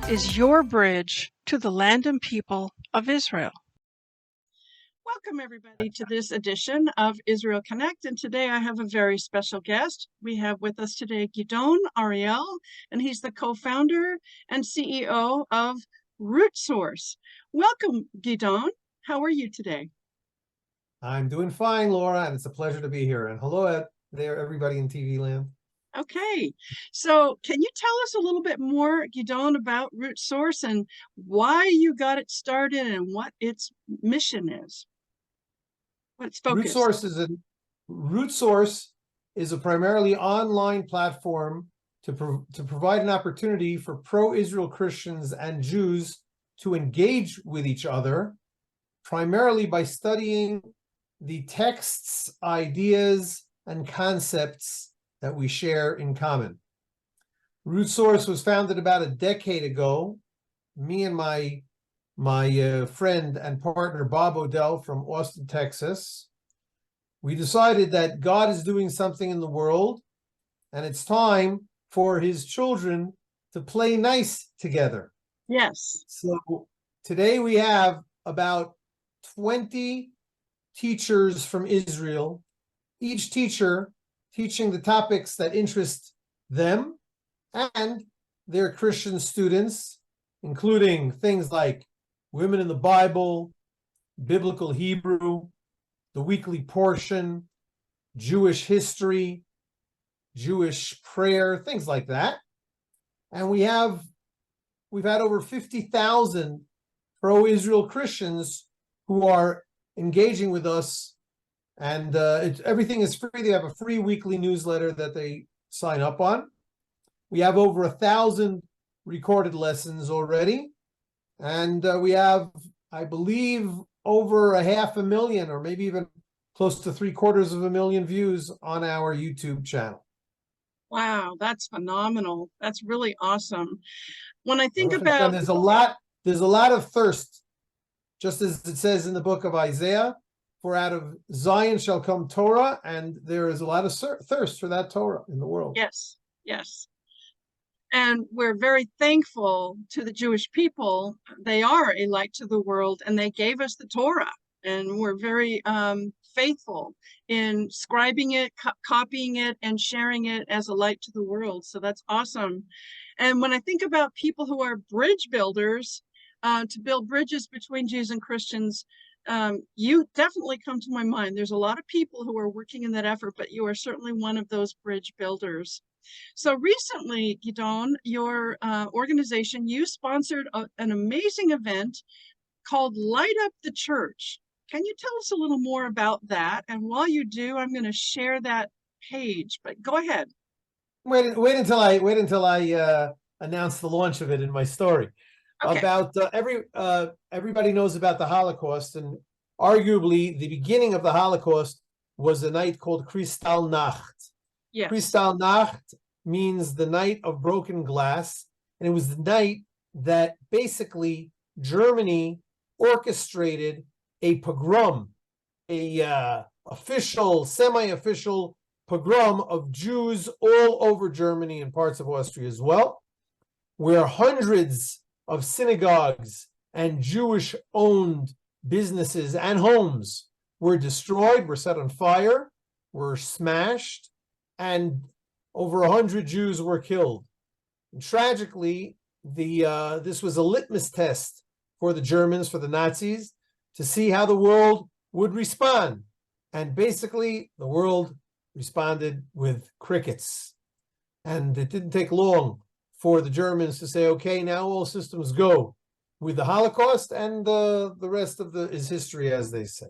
is your bridge to the land and people of Israel. Welcome, everybody, to this edition of Israel Connect. And today I have a very special guest. We have with us today Gidon Ariel, and he's the co-founder and CEO of RootSource. Welcome, Gidon. How are you today? I'm doing fine, Laura, and it's a pleasure to be here. And hello there, everybody in TV land. Okay, so can you tell us a little bit more, Gidon, about RootSource and why you got it started and what its mission is? What its focus? RootSource is a primarily online platform to provide an opportunity for pro-Israel Christians and Jews to engage with each other, primarily by studying the texts, ideas, and concepts that we share in common. RootSource was founded about a decade ago. Me and my friend and partner, Bob Odell from Austin, Texas, we decided that God is doing something in the world, and it's time for his children to play nice together. Yes. So today we have about 20 teachers from Israel, each teacher teaching the topics that interest them and their Christian students, including things like women in the Bible, biblical Hebrew, the weekly portion, Jewish history, Jewish prayer, things like that. And we've had over 50,000 pro-Israel Christians who are engaging with us, and everything is free. They have a free weekly newsletter that they sign up on. We have over 1,000 recorded lessons already, and we have, I believe, over 500,000 or maybe even close to 750,000 views on our YouTube channel. Wow, that's phenomenal. That's really awesome. When I think about, and there's a lot of thirst, just as it says in the book of Isaiah, for out of Zion shall come Torah, and there is a lot of thirst for that Torah in the world. Yes, yes. And we're very thankful to the Jewish people. They are a light to the world, and they gave us the Torah. And we're very faithful in scribing it, copying it, and sharing it as a light to the world. So that's awesome. And when I think about people who are bridge builders, to build bridges between Jews and Christians, you definitely come to my mind. There's a lot of people who are working in that effort, but you are certainly one of those bridge builders. So recently, Gidon, your organization, you sponsored an amazing event called Light Up the Church. Can you tell us a little more about that? And while you do, I'm going to share that page, but go ahead. Wait until I announce the launch of it in my story. Okay. About everybody knows about the Holocaust, and arguably the beginning of the Holocaust was a night called Krystallnacht. Yes. Krystallnacht means the night of broken glass, and it was the night that basically Germany orchestrated a pogrom, semi-official pogrom of Jews all over Germany and parts of Austria as well, where hundreds of synagogues and Jewish-owned businesses and homes were destroyed, were set on fire, were smashed, and over 100 Jews were killed. And tragically, this was a litmus test for the Germans, for the Nazis, to see how the world would respond. And basically, the world responded with crickets. And it didn't take long for the Germans to say, okay, now all systems go with the Holocaust, and the rest of is history, as they say.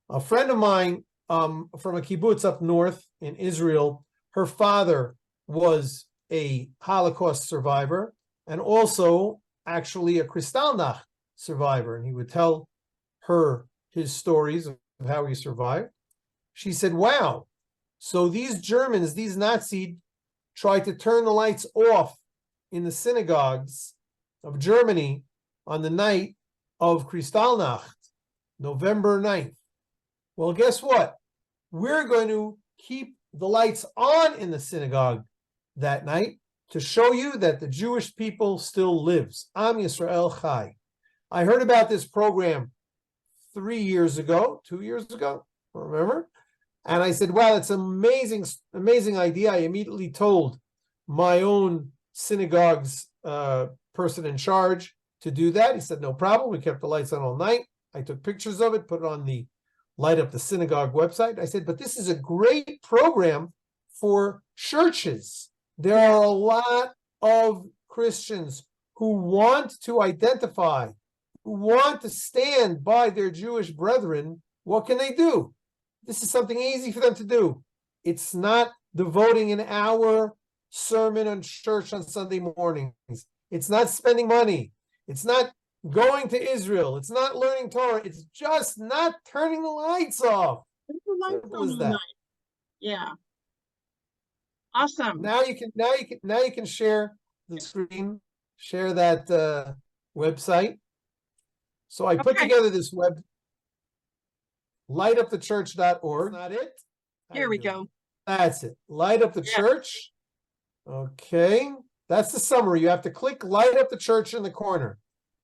A friend of mine from a kibbutz up north in Israel, her father was a Holocaust survivor and also actually a Krystallnacht survivor, and he would tell her his stories of how he survived. She said, wow, so these Germans, these Nazis, tried to turn the lights off in the synagogues of Germany on the night of Krystallnacht, November 9th. Well, guess what? We're going to keep the lights on in the synagogue that night, to show you that the Jewish people still lives. Am Yisrael Chai. I heard about this program 3 years ago, 2 years ago, I don't remember. And I said, wow, it's an amazing, amazing idea. I immediately told my own synagogue's person in charge to do that. He said, no problem. We kept the lights on all night. I took pictures of it, put it on the Light Up the Synagogue website. I said, but this is a great program for churches. There are a lot of Christians who want to identify, who want to stand by their Jewish brethren. What can they do? This is something easy for them to do. It's not devoting an hour sermon on church on Sunday mornings. It's not spending money. It's not going to Israel. It's not learning Torah. It's just not turning the lights off. Simple as that. Yeah. Awesome. Now you can share the screen, share that website. So I put together this lightupthechurch.org. Not it. Here we go. That's it. Light Up the Church. Okay. That's the summary. You have to click Light Up the Church in the corner.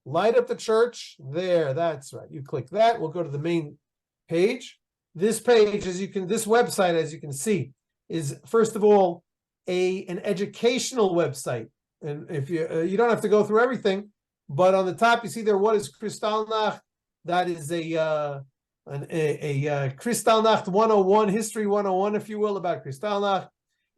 Light Up the Church. There. That's right. You click that. We'll go to the main page. This page, this website, as you can see, is first of all an educational website. And if you don't have to go through everything, but on the top you see there, what is Krystallnacht? That is a Krystallnacht 101, history 101, if you will, about Krystallnacht.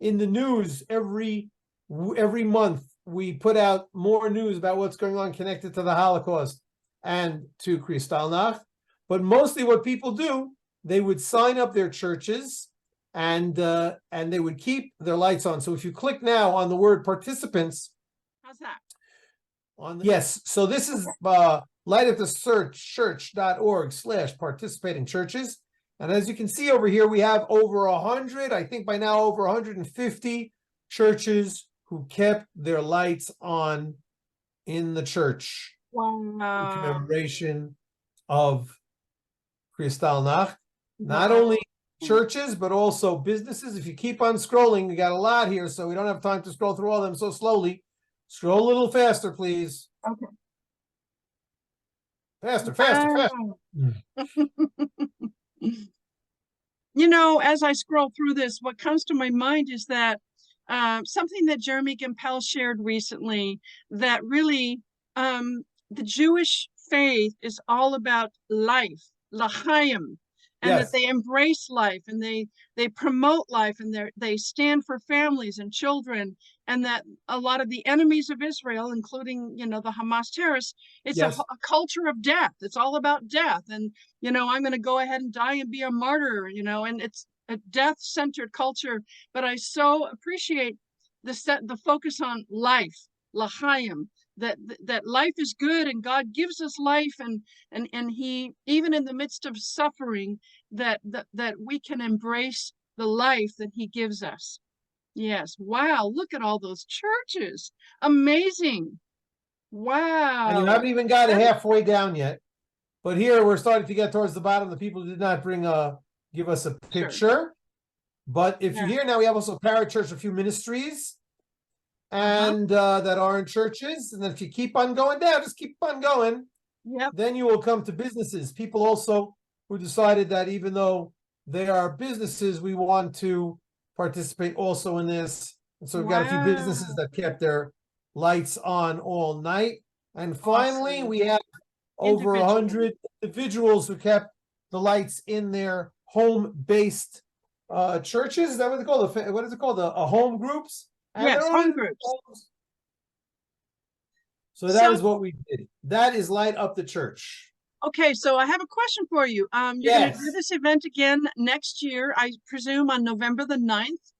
In the news, every month, we put out more news about what's going on connected to the Holocaust and to Krystallnacht. But mostly what people do, they would sign up their churches and they would keep their lights on. So if you click now on the word participants. How's that? Yes, so this is lightupthechurch.org/participating churches. And as you can see over here, we have over 100, I think by now over 150 churches who kept their lights on in the church. Wow. In commemoration of Krystallnacht. Not only churches, but also businesses. If you keep on scrolling, we got a lot here, so we don't have time to scroll through all of them so slowly. Scroll a little faster, please. Okay. Faster, faster. You know, as I scroll through this, what comes to my mind is that something that Jeremy Gimpel shared recently, that really the Jewish faith is all about life, l'chaim, and that they embrace life and they promote life and they stand for families and children, and that a lot of the enemies of Israel, including, you know, the Hamas terrorists, it's a culture of death. It's all about death. And, you know, I'm going to go ahead and die and be a martyr, you know, and it's a death-centered culture. But I so appreciate the focus on life, l'chaim, that life is good and God gives us life, and he, even in the midst of suffering, that we can embrace the life that he gives us. Yes. Wow. Look at all those churches. Amazing. Wow. And you haven't even got halfway down yet. But here we're starting to get towards the bottom. The people did not give us a picture. Sure. But if you hear now, we have also Parachurch, a few ministries, and that are in churches. And then if you keep on going down, just keep on going. Yep. Then you will come to businesses. People also who decided that even though they are businesses, we want to participate also in this. And so we've got a few businesses that kept their lights on all night. And finally, we have over 100 individuals who kept the lights in their home-based churches. Is that what they call it? What is it called? Home groups? Yes, home groups. So that is what we did. That is Light Up the Church. Okay, so I have a question for you. You're going to do this event again next year, I presume, on November the 9th.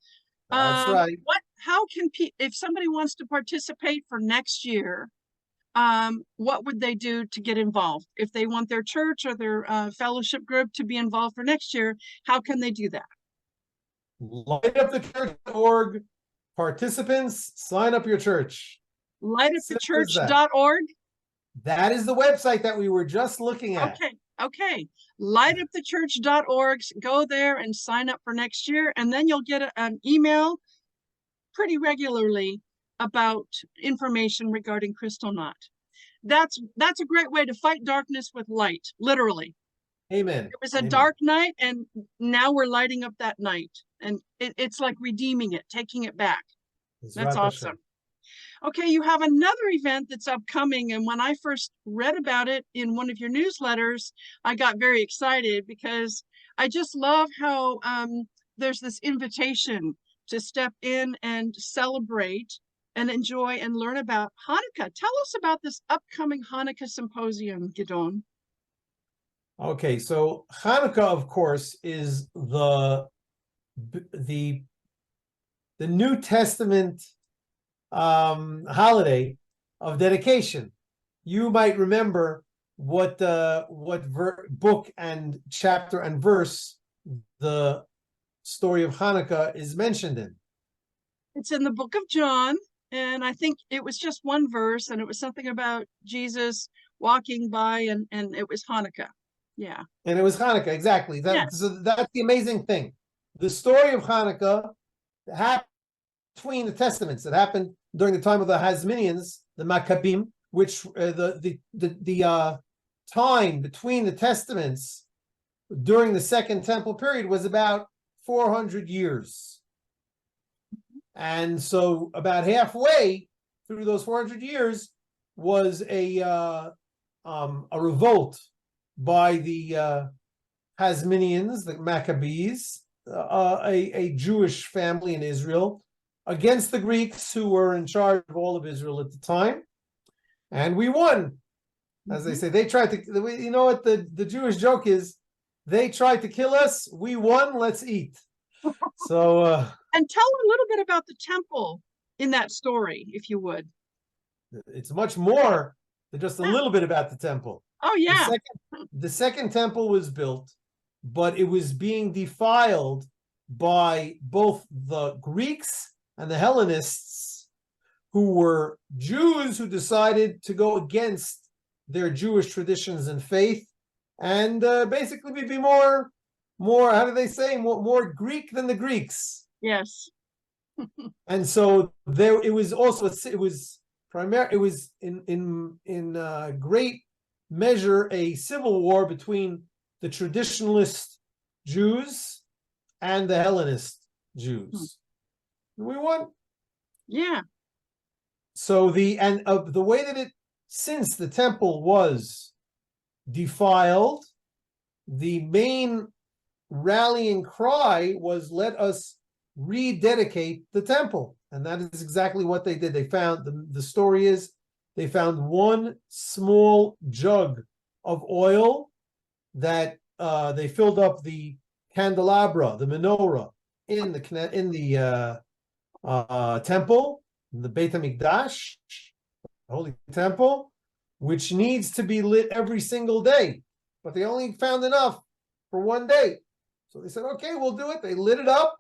That's right. How can if somebody wants to participate for next year, what would they do to get involved? If they want their church or their fellowship group to be involved for next year, how can they do that? Lightupthechurch.org. Participants, sign up your church. Lightupthechurch.org. That is the website that we were just looking at. Okay. Lightupthechurch.org. Go there and sign up for next year, and then you'll get an email pretty regularly about information regarding Krystallnacht. That's a great way to fight darkness with light, literally. Amen. It was a Amen. dark night, and now we're lighting up that night. And it's like redeeming it, taking it back. That's awesome. Okay, you have another event that's upcoming, and when I first read about it in one of your newsletters, I got very excited because I just love how there's this invitation to step in and celebrate and enjoy and learn about Hanukkah. Tell us about this upcoming Hanukkah Symposium, Gidon. Okay, so Hanukkah, of course, is the New Testament holiday of dedication. You might remember what book and chapter and verse the story of Hanukkah is mentioned in. It's in the book of John, and I think it was just one verse, and it was something about Jesus walking by, and it was Hanukkah. Yeah. And it was Hanukkah, exactly. Yes. So that's the amazing thing. The story of Hanukkah happened between the Testaments. It happened during the time of the Hasmoneans, the Maccabim, which the time between the Testaments during the Second Temple period was about 400 years. And so about halfway through those 400 years was a revolt by the Hasmoneans, the Maccabees, a Jewish family in Israel, against the Greeks who were in charge of all of Israel at the time. And we won. As they say, they tried to, you know what the Jewish joke is? They tried to kill us, we won, let's eat. So and tell a little bit about the temple in that story, if you would. It's much more than just a little bit about the temple. Oh, yeah. The second temple was built, but it was being defiled by both the Greeks and the Hellenists, who were Jews who decided to go against their Jewish traditions and faith, and basically be more, how do they say, more Greek than the Greeks. Yes. And so it was in great measure a civil war between the traditionalist Jews and the Hellenist Jews. We won. Yeah. So the way that since the temple was defiled, the main rallying cry was, let us rededicate the temple. And that is exactly what they did. They found, the story is, they found one small jug of oil that they filled up the candelabra, the menorah, in the temple, the Beit HaMikdash, Holy Temple, which needs to be lit every single day. But they only found enough for one day. So they said, okay, we'll do it. They lit it up.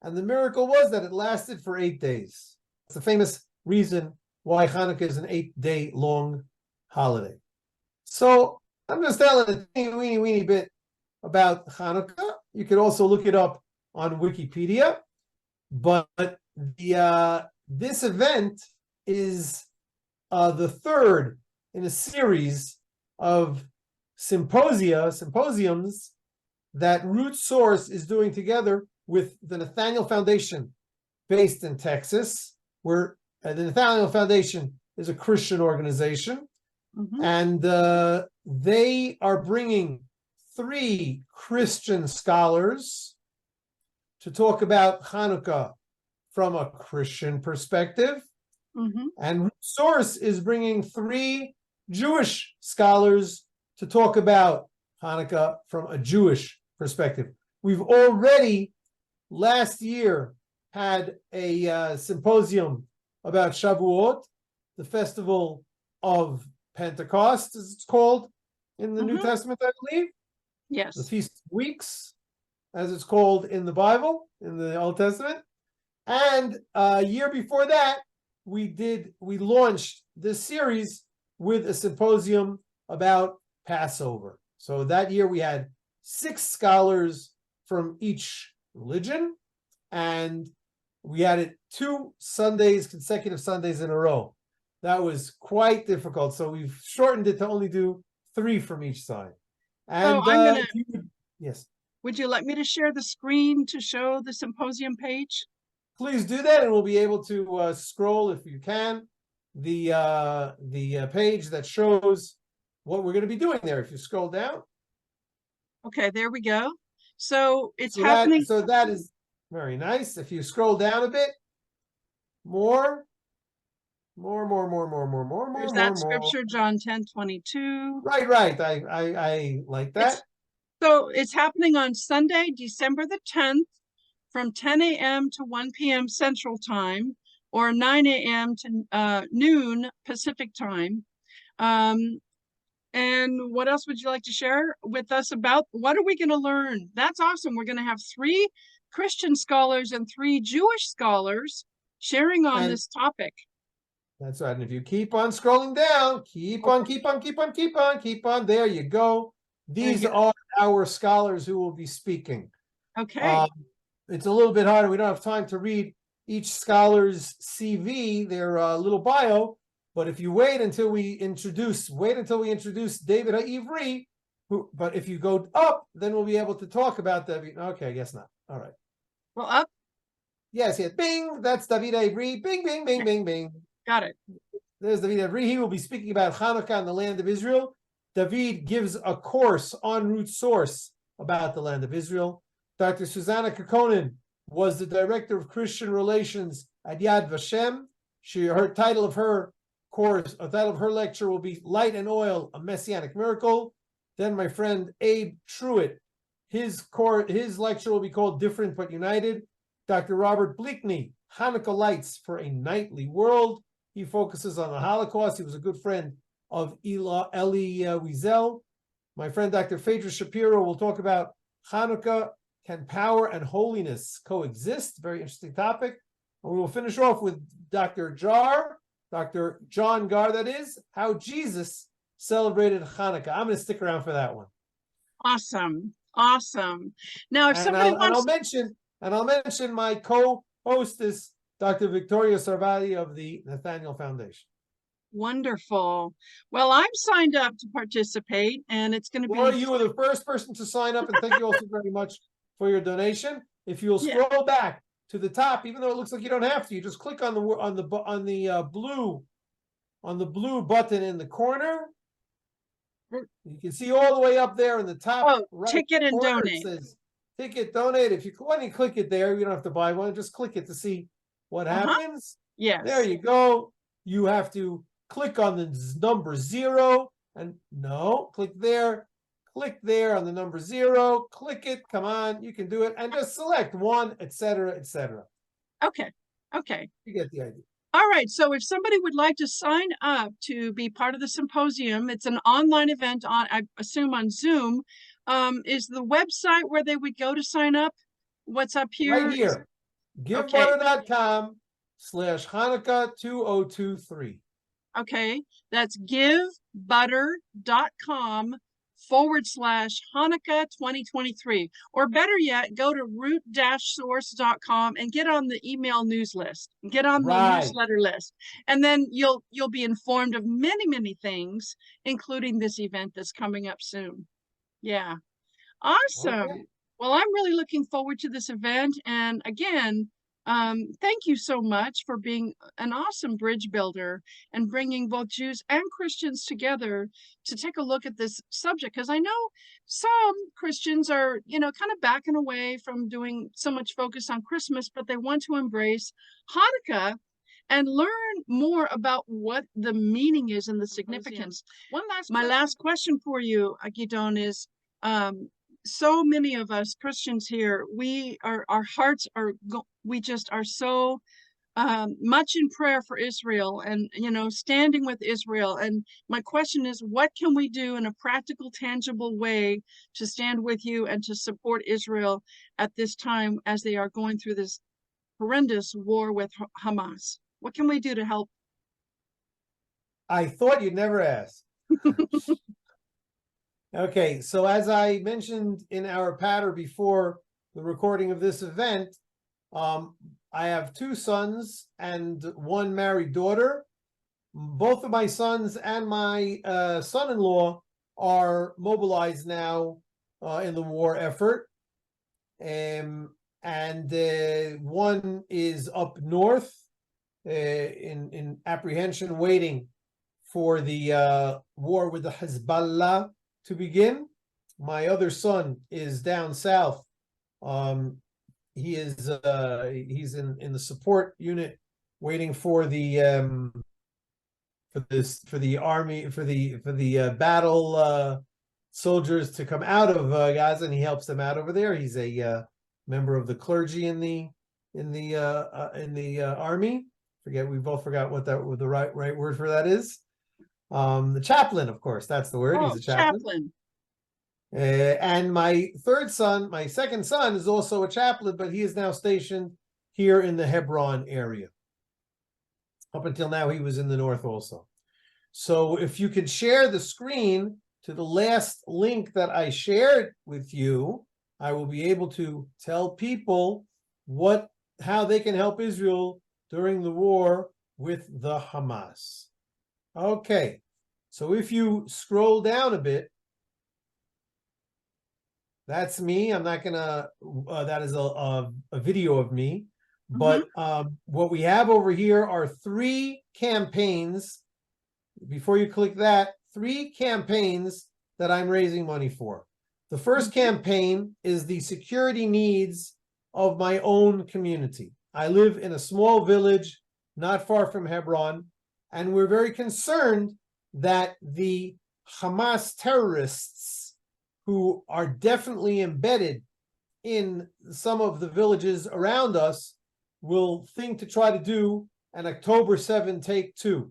And the miracle was that it lasted for 8 days. It's the famous reason why Hanukkah is an 8-day long holiday. So I'm just telling a teeny weeny bit about Hanukkah. You could also look it up on Wikipedia. But this event is the third in a series of symposiums that Root Source is doing together with the Nathaniel Foundation, based in Texas, where the Nathaniel Foundation is a Christian organization. And they are bringing 3 Christian scholars to talk about Hanukkah from a Christian perspective. And Root Source is bringing 3 Jewish scholars to talk about Hanukkah from a Jewish perspective. We've already last year had a symposium about Shavuot, the festival of Pentecost, as it's called in the New Testament, I believe. Yes. The Feast of Weeks, as it's called in the Bible, in the Old Testament. And a year before that, we launched this series with a symposium about Passover. So that year we had 6 scholars from each religion, and we had it 2 Sundays, consecutive Sundays in a row. That was quite difficult. So we've shortened it to only do 3 from each side. So And I'm gonna, if you would, yes, would you like me to share the screen to show the symposium page? please do that, and we'll be able to scroll, if you can, the page that shows what we're going to be doing there. If you scroll down, Okay, there we go. So it's so happening. that is very nice. If you scroll down a bit, more. There's that scripture, John 10:22. Right. I like that. So it's happening on Sunday, December the 10th, from 10 a.m. to 1 p.m. Central Time, or 9 a.m. to noon Pacific Time. And what else would you like to share with us about? What are we going to learn? That's awesome. We're going to have 3 Christian scholars and 3 Jewish scholars sharing on this topic. That's right. And if you keep on scrolling down, keep on. There you go. These are our scholars who will be speaking. Okay. It's a little bit harder. We don't have time to read each scholar's CV, their little bio. But if you wait until we introduce David Ivry, but if you go up, then we'll be able to talk about David. Okay, I guess not. All right. Well, up. Yes. Bing. That's David Ivry. Bing. Got it. There's David Ivry. He will be speaking about Hanukkah in the land of Israel. David gives a course en route source about the land of Israel. Dr. Susanna Kekkonen was the director of Christian relations at Yad Vashem. Her title of her lecture will be Light and Oil, a Messianic Miracle. Then my friend Abe Truitt, his lecture will be called Different but United. Dr. Robert Bleakney, Hanukkah Lights for a Nightly World. He focuses on the Holocaust. He was a good friend of Eli Wiesel. My friend Dr. Phaedra Shapiro will talk about Hanukkah, can power and holiness coexist? Very interesting topic. And we will finish off with Dr. John Gar, that is, how Jesus celebrated Hanukkah. I'm going to stick around for that one. Awesome. Now, if somebody wants, I'll mention my co-hostess, Dr. Victoria Sarvati of the Nathaniel Foundation. Wonderful. Well, I'm signed up to participate, and it's going to be. Well, you were the first person to sign up, and thank you also very much for your donation. If you'll scroll back to the top, even though it looks like you don't have to, you just click on the blue button in the corner. You can see all the way up there in the top right ticket and corner, donate. it says ticket, donate. If you want to click it there, you don't have to buy one. Just click it to see what happens. Yes. There you go. You have to click on the number 0 and click there on the number 0, click it, come on, you can do it, and just select 1, etc. Okay. You get the idea. All right, so if somebody would like to sign up to be part of the symposium, it's an online event on, I assume, on Zoom. Is the website where they would go to sign up? What's up here? Right here. givebutter.com/Hanukkah2023. Okay, that's givebutter.com/Hanukkah 2023. Or better yet, go to root-source.com and get on the email news list. Get on the newsletter list. And then you'll be informed of many things, including this event that's coming up soon. Yeah. Awesome. Okay. Well, I'm really looking forward to this event. And again, thank you so much for being an awesome bridge builder and bringing both Jews and Christians together to take a look at this subject. Because I know some Christians are, kind of backing away from doing so much focus on Christmas, but they want to embrace Hanukkah and learn more about what the meaning is and the significance. My last question for you, Gidon, is so many of us Christians here, our hearts are, we just are so much in prayer for Israel and, standing with Israel. And my question is, what can we do in a practical, tangible way to stand with you and to support Israel at this time as they are going through this horrendous war with Hamas? What can we do to help? I thought you'd never ask. Okay, so as I mentioned in our patter before the recording of this event, I have 2 sons and 1 married daughter. Both of my sons and my son-in-law are mobilized now in the war effort. And one is up north in apprehension, waiting for the war with the Hezbollah to begin. My other son is down south. He's in the support unit, waiting for the army, for the battle soldiers to come out of Gaza, and he helps them out over there. He's a member of the clergy in the army. We both forgot what the right word for that is. The chaplain, of course, that's the word. He's a chaplain. And my second son is also a chaplain, but he is now stationed here in the Hebron area. Up until now, he was in the north also. So if you could share the screen to the last link that I shared with you, I will be able to tell people how they can help Israel during the war with the Hamas. Okay, so if you scroll down a bit, that's me. I'm not gonna, that is a video of me. But what we have over here are 3 campaigns. Before you click that, 3 campaigns that I'm raising money for. The first campaign is the security needs of my own community. I live in a small village not far from Hebron, and we're very concerned that the Hamas terrorists, who are definitely embedded in some of the villages around us, will think to try to do an October 7 take 2.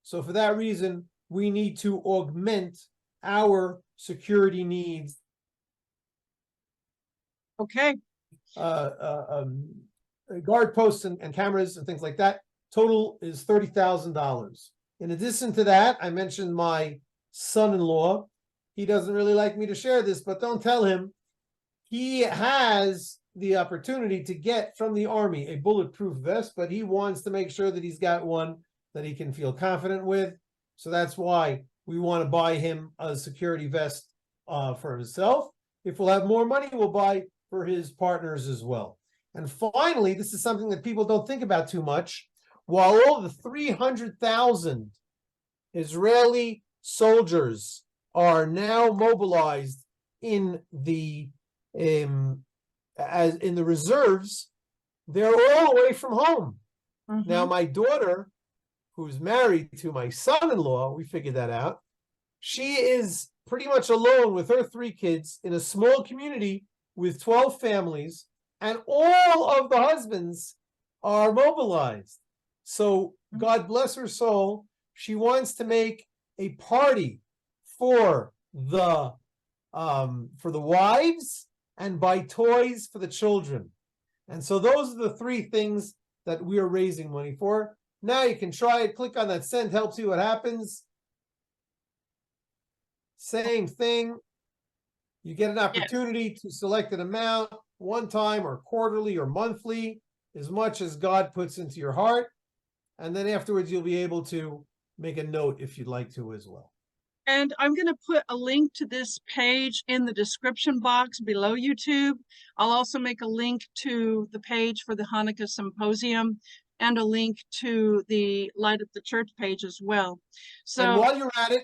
So for that reason, we need to augment our security needs. Okay. Guard posts and cameras and things like that. Total is $30,000. In addition to that, I mentioned my son-in-law. He doesn't really like me to share this, but don't tell him. He has the opportunity to get from the Army a bulletproof vest, but he wants to make sure that he's got one that he can feel confident with. So that's why we want to buy him a security vest for himself. If we'll have more money, we'll buy for his partners as well. And finally, this is something that people don't think about too much. While all the 300,000 Israeli soldiers are now mobilized in the reserves, they're all away from home. Now, my daughter, who's married to my son-in-law, we figured that out. She is pretty much alone with her 3 kids in a small community with 12 families, and all of the husbands are mobilized. So God bless her soul. She wants to make a party for the wives and buy toys for the children. And so those are the 3 things that we are raising money for. Now you can try it. Click on that send, help see what happens. Same thing. You get an opportunity to select an amount, one time or quarterly or monthly, as much as God puts into your heart. And then afterwards, you'll be able to make a note if you'd like to as well. And I'm going to put a link to this page in the description box below YouTube. I'll also make a link to the page for the Hanukkah Symposium and a link to the Light Up the Church page as well. So, and while you're at it,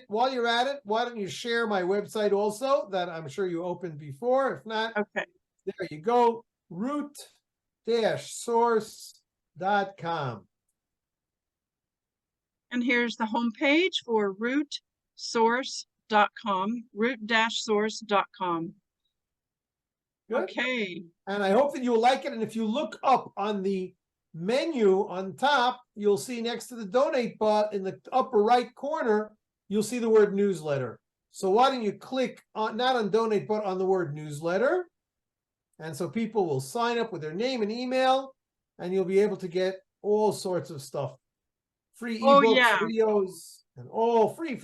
why don't you share my website also, that I'm sure you opened before. If not, okay, there you go, root-source.com. And here's the homepage for root-source.com, root-source.com. Good. Okay. And I hope that you will like it. And if you look up on the menu on top, you'll see next to the donate button in the upper right corner, you'll see the word newsletter. So why don't you click on, not on donate, but on the word newsletter. And so people will sign up with their name and email, and you'll be able to get all sorts of stuff. Free ebooks, videos, and all free.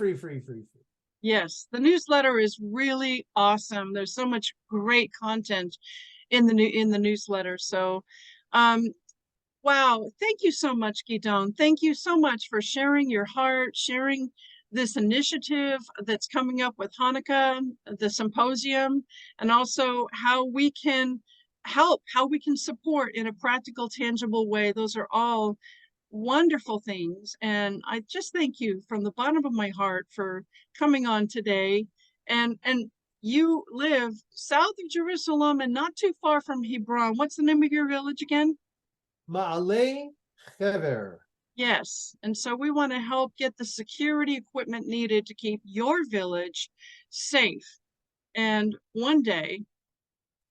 Yes, the newsletter is really awesome. There's so much great content in the newsletter. So Wow. Thank you so much, Gidon. Thank you so much for sharing your heart, sharing this initiative that's coming up with Hanukkah, the symposium, and also how we can help, how we can support in a practical, tangible way. Those are all wonderful things. And I just thank you from the bottom of my heart for coming on today. And you live south of Jerusalem and not too far from Hebron. What's the name of your village again? Ma'alei Hever. Yes. And so we want to help get the security equipment needed to keep your village safe. And one day,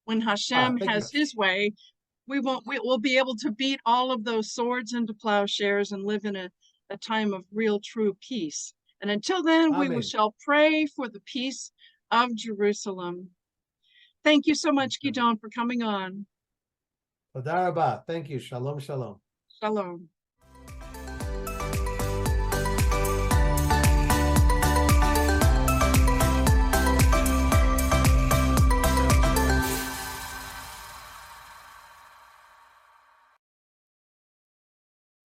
when Hashem Thank you. has his way, we'll be able to beat all of those swords into plowshares and live in a time of real true peace. And until then, Amen. shall pray for the peace of Jerusalem. Thank you so much, Gidon, for coming on. Toda rabah. Thank you. Shalom, shalom. Shalom.